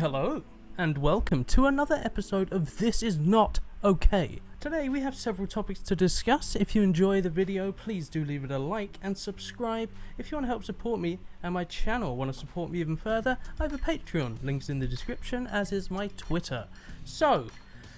Hello, and welcome to another episode of This Is Not Okay. Today we have several topics to discuss. If you enjoy the video, please do leave it a like and subscribe. If you want to help support me and my channel, want to support me even further, I have a Patreon, links in the description, as is my Twitter. So,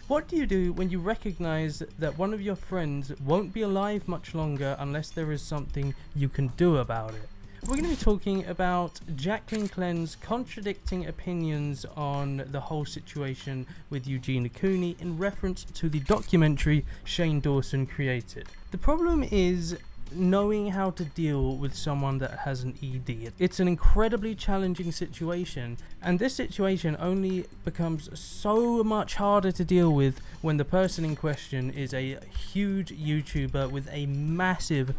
what do you do when you recognize that one of your friends won't be alive much longer unless there is something you can do about it? We're going to be talking about Jaclyn Glenn's contradicting opinions on the whole situation with Eugenia Cooney in reference to the documentary Shane Dawson created. The problem is knowing how to deal with someone that has an ED. It's an incredibly challenging situation, and this situation only becomes so much harder to deal with when the person in question is a huge YouTuber with a massive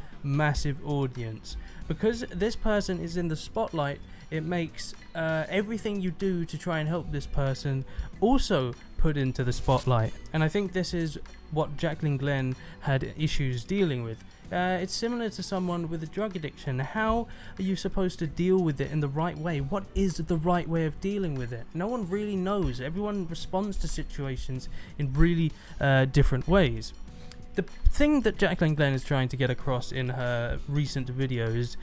audience. Because this person is in the spotlight, it makes everything you do to try and help this person also put into the spotlight. And I think this is what Jaclyn Glenn had issues dealing with. It's similar to someone with a drug addiction. How are you supposed to deal with it in the right way? What is the right way of dealing with it? No one really knows. Everyone responds to situations in really different ways. The thing that Jaclyn Glenn is trying to get across in her recent videos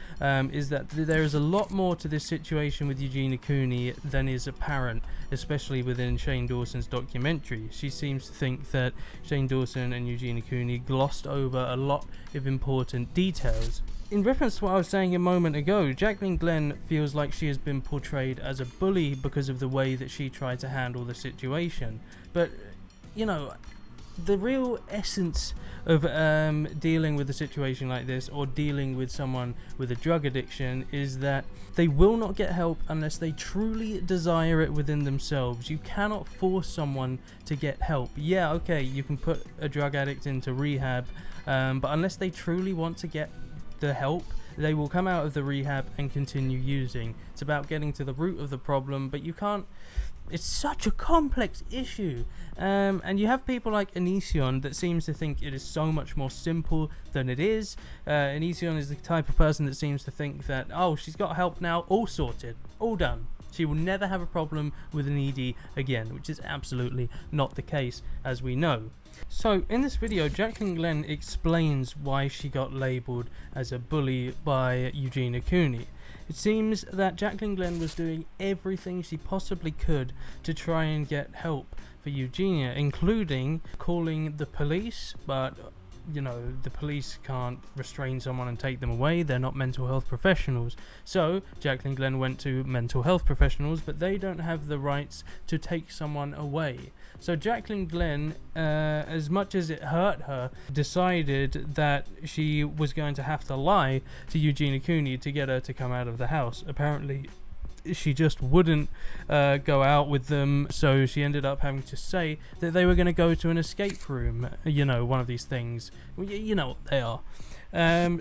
is that there is a lot more to this situation with Eugenia Cooney than is apparent, especially within Shane Dawson's documentary. She seems to think that Shane Dawson and Eugenia Cooney glossed over a lot of important details. In reference to what I was saying a moment ago, Jaclyn Glenn feels like she has been portrayed as a bully because of the way that she tried to handle the situation. But, you know, the real essence of dealing with a situation like this, or dealing with someone with a drug addiction, is that they will not get help unless they truly desire it within themselves. You cannot force someone to get help. Yeah, okay, you can put a drug addict into rehab, but unless they truly want to get the help, they will come out of the rehab and continue using. It's about getting to the root of the problem, but you can't. It's such a complex issue, and you have people like Anision that seems to think it is so much more simple than it is. Anision is the type of person that seems to think that, oh, she's got help now, all sorted, all done. She will never have a problem with an ED again, which is absolutely not the case, as we know. So, in this video, Jaclyn Glenn explains why she got labelled as a bully by Eugenia Cooney. It seems that Jaclyn Glenn was doing everything she possibly could to try and get help for Eugenia, including calling the police, but you know, the police can't restrain someone and take them away. They're not mental health professionals. So Jaclyn Glenn went to mental health professionals, but they don't have the rights to take someone away. So Jaclyn Glenn, as much as it hurt her, decided that she was going to have to lie to Eugenia Cooney to get her to come out of the house. Apparently she just wouldn't go out with them, so she ended up having to say that they were going to go to an escape room, you know, one of these things. You know what they are.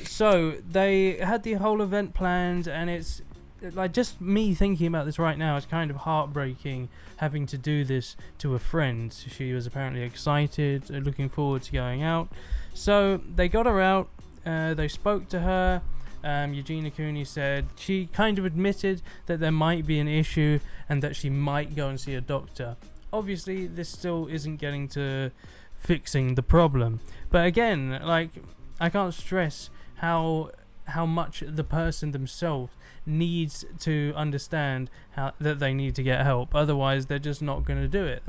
So they had the whole event planned, and it's like, just me thinking about this right now, it's kind of heartbreaking having to do this to a friend. She was apparently excited, looking forward to going out. So they got her out, they spoke to her. Eugenia Cooney said she kind of admitted that there might be an issue and that she might go and see a doctor. Obviously, this still isn't getting to fixing the problem. But again, like, I can't stress how much the person themselves needs to understand that they need to get help. Otherwise, they're just not going to do it.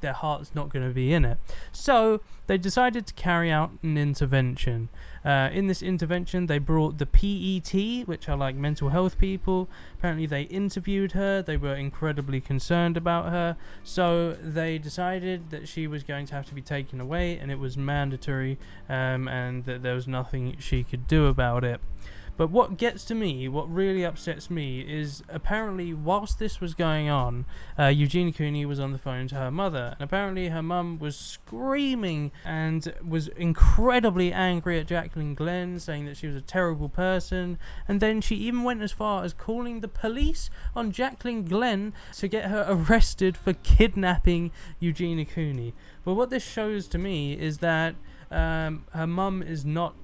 Their heart's not going to be in it. So they decided to carry out an intervention. In this intervention, they brought the PET, which are like mental health people. Apparently, they interviewed her. They were incredibly concerned about her. So they decided that she was going to have to be taken away, and it was mandatory, and that there was nothing she could do about it. But what gets to me, what really upsets me, is apparently whilst this was going on, Eugenia Cooney was on the phone to her mother, and apparently her mum was screaming and was incredibly angry at Jaclyn Glenn, saying that she was a terrible person, and then she even went as far as calling the police on Jaclyn Glenn to get her arrested for kidnapping Eugenia Cooney. But what this shows to me is that her mum is not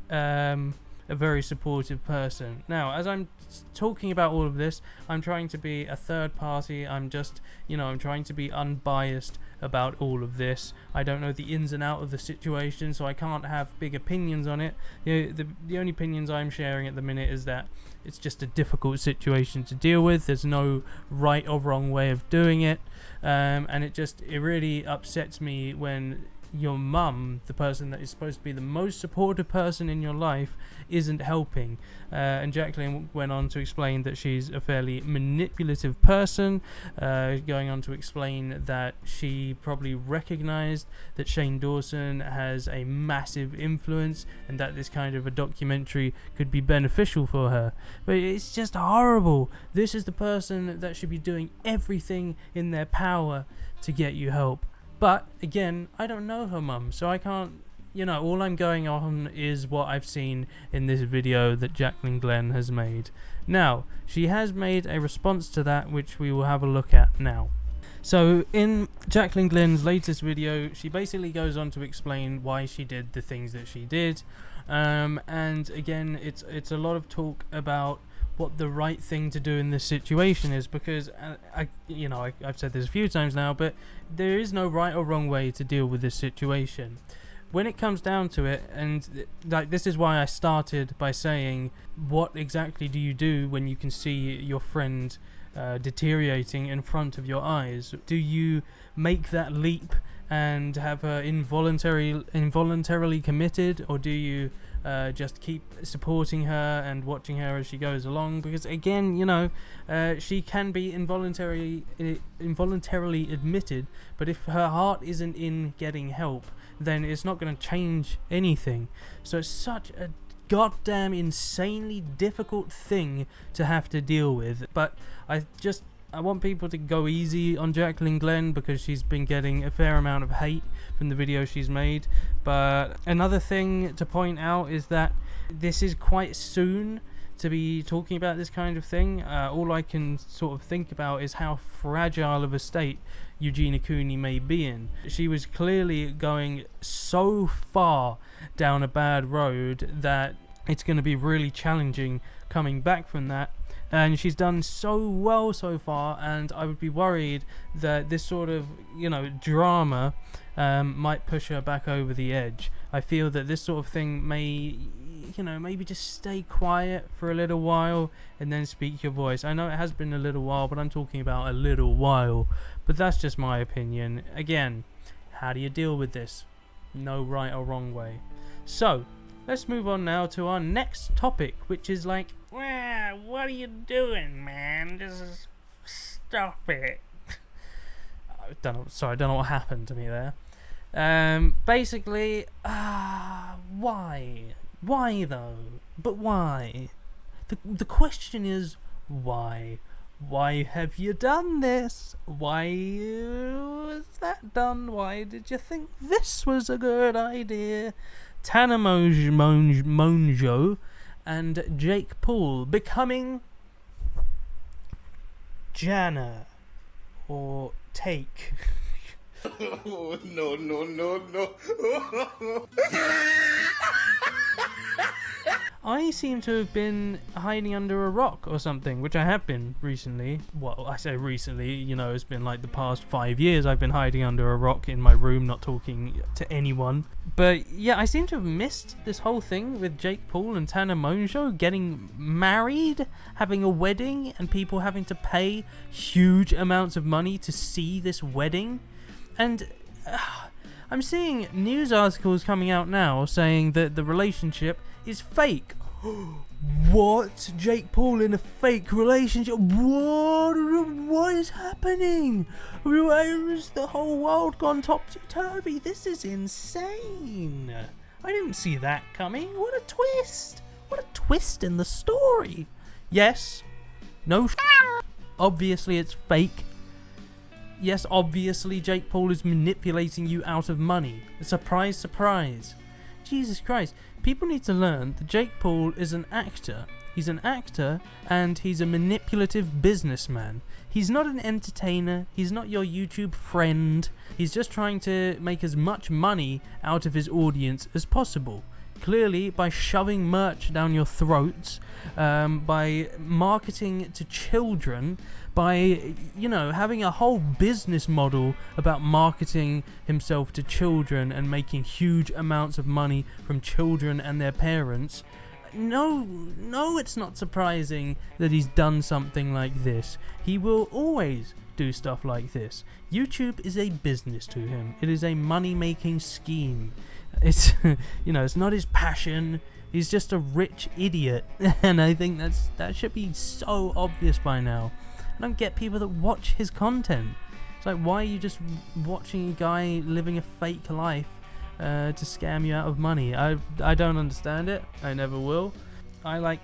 a very supportive person. Now, as I'm talking about all of this, I'm trying to be a third party. I'm just, I'm trying to be unbiased about all of this. I don't know the ins and outs of the situation, so I can't have big opinions on it. The only opinions I'm sharing at the minute is that it's just a difficult situation to deal with. There's no right or wrong way of doing it, and it really upsets me when your mum, the person that is supposed to be the most supportive person in your life, isn't helping. And Jaclyn went on to explain that she's a fairly manipulative person, going on to explain that she probably recognized that Shane Dawson has a massive influence and that this kind of a documentary could be beneficial for her. But it's just horrible. This is the person that should be doing everything in their power to get you help. But, again, I don't know her mum, so I can't, all I'm going on is what I've seen in this video that Jaclyn Glenn has made. Now, she has made a response to that, which we will have a look at now. So, in Jaclyn Glenn's latest video, she basically goes on to explain why she did the things that she did. And, again, it's a lot of talk about what the right thing to do in this situation is, because I've said this a few times now, but there is no right or wrong way to deal with this situation. When it comes down to it, and this is why I started by saying, what exactly do you do when you can see your friend deteriorating in front of your eyes? Do you make that leap and have her involuntarily committed, or do you just keep supporting her and watching her as she goes along? Because again, she can be involuntarily admitted, but if her heart isn't in getting help, then it's not going to change anything. So it's such a goddamn insanely difficult thing to have to deal with. But I want people to go easy on Jaclyn Glenn, because she's been getting a fair amount of hate from the videos she's made. But another thing to point out is that this is quite soon to be talking about this kind of thing. All I can sort of think about is how fragile of a state Eugenia Cooney may be in. She was clearly going so far down a bad road that it's going to be really challenging coming back from that. And she's done so well so far, and I would be worried that this sort of, drama might push her back over the edge. I feel that this sort of thing may, maybe just stay quiet for a little while and then speak your voice. I know it has been a little while, but I'm talking about a little while. But that's just my opinion. Again, how do you deal with this? No right or wrong way. So, let's move on now to our next topic, which is like, well, what are you doing, man? Just stop it. I don't know what happened to me there. Basically, why? Why though? But why? The question is, why? Why have you done this? Why was that done? Why did you think this was a good idea? Tana Mongeau and Jake Paul becoming Jana or Take. Oh, no. I seem to have been hiding under a rock or something, which I have been recently. Well, I say recently, it's been like the past 5 years I've been hiding under a rock in my room, not talking to anyone. But yeah, I seem to have missed this whole thing with Jake Paul and Tana Mongeau getting married, having a wedding, and people having to pay huge amounts of money to see this wedding. And I'm seeing news articles coming out now saying that the relationship is fake. What? Jake Paul in a fake relationship? What is happening? Has the whole world gone topsy-turvy? This is insane. I didn't see that coming. What a twist. What a twist in the story. Yes. No. Obviously it's fake. Yes, obviously Jake Paul is manipulating you out of money. Surprise, surprise. Jesus Christ. People need to learn that Jake Paul is an actor. He's an actor and he's a manipulative businessman. He's not an entertainer. He's not your YouTube friend. He's just trying to make as much money out of his audience as possible. clearly by shoving merch down your throats, by marketing to children, by, having a whole business model about marketing himself to children and making huge amounts of money from children and their parents. No, it's not surprising that he's done something like this. He will always do stuff like this. YouTube is a business to him. It is a money-making scheme. It's, it's not his passion. He's just a rich idiot. And I think that should be so obvious by now. I don't get people that watch his content. It's like, why are you just watching a guy living a fake life to scam you out of money? I don't understand it. I never will. I like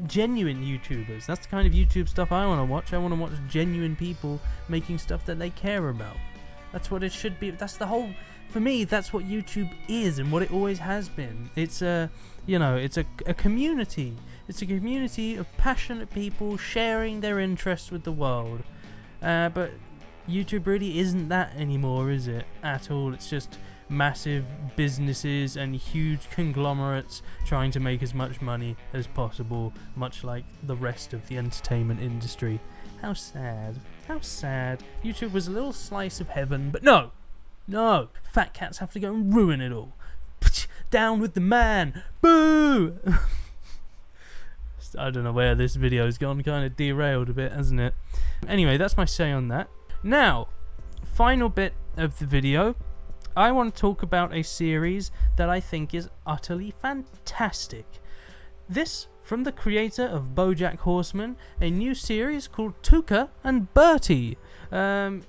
genuine YouTubers. That's the kind of YouTube stuff I want to watch. I want to watch genuine people making stuff that they care about. That's what it should be. That's the whole... For me, that's what YouTube is and what it always has been. It's it's a community. It's a community of passionate people sharing their interests with the world. But YouTube really isn't that anymore, is it? At all. It's just massive businesses and huge conglomerates trying to make as much money as possible, much like the rest of the entertainment industry. How sad. How sad. YouTube was a little slice of heaven, but no! Fat cats have to go and ruin it all. Down with the man! Boo! I don't know where this video's gone, kind of derailed a bit, hasn't it? Anyway, that's my say on that. Now, final bit of the video. I want to talk about a series that I think is utterly fantastic. This from the creator of BoJack Horseman, a new series called Tuca and Bertie. To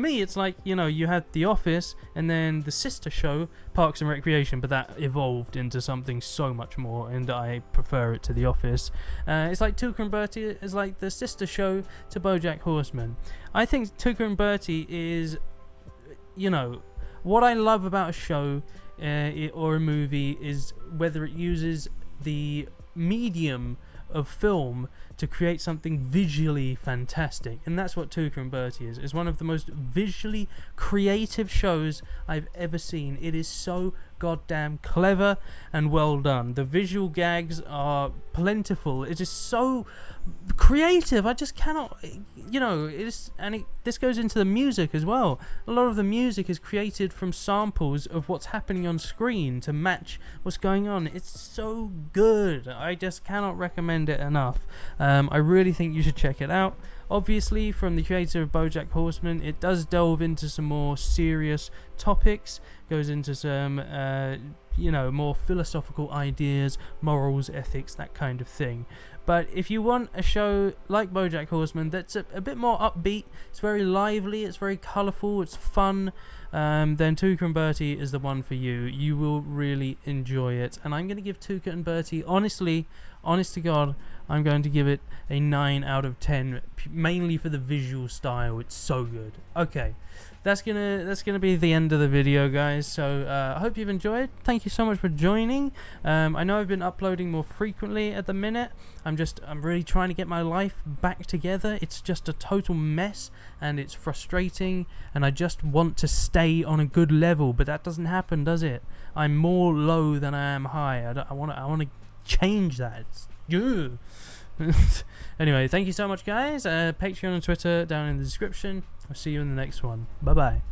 me, it's like, you had The Office and then the sister show, Parks and Recreation, but that evolved into something so much more, and I prefer it to The Office. It's like Tuca and Bertie is like the sister show to BoJack Horseman. I think Tuca and Bertie is, what I love about a show or a movie is whether it uses the medium of film to create something visually fantastic, and that's what Tuca and Bertie is. It's one of the most visually creative shows I've ever seen. It is so goddamn clever and well done. The visual gags are plentiful. It is so creative. I just cannot, this goes into the music as well. A lot of the music is created from samples of what's happening on screen to match what's going on. It's so good. I just cannot recommend it enough. I really think you should check it out. Obviously, from the creator of BoJack Horseman, it does delve into some more serious topics, goes into some, more philosophical ideas, morals, ethics, that kind of thing. But if you want a show like BoJack Horseman that's a bit more upbeat, it's very lively, it's very colourful, it's fun, then Tuca and Bertie is the one for you. You will really enjoy it. And I'm going to give Tuca and Bertie, honest to God, I'm going to give it a 9 out of 10, mainly for the visual style. It's so good. Okay, that's gonna be the end of the video, guys. So I hope you've enjoyed. Thank you so much for joining. I know I've been uploading more frequently at the minute. I'm really trying to get my life back together. It's just a total mess and it's frustrating, and I just want to stay on a good level, but that doesn't happen, does it? I'm more low than I am high. I want to change that. Anyway, thank you so much, guys. Patreon and Twitter down in the description. I'll see you in the next one. Bye bye.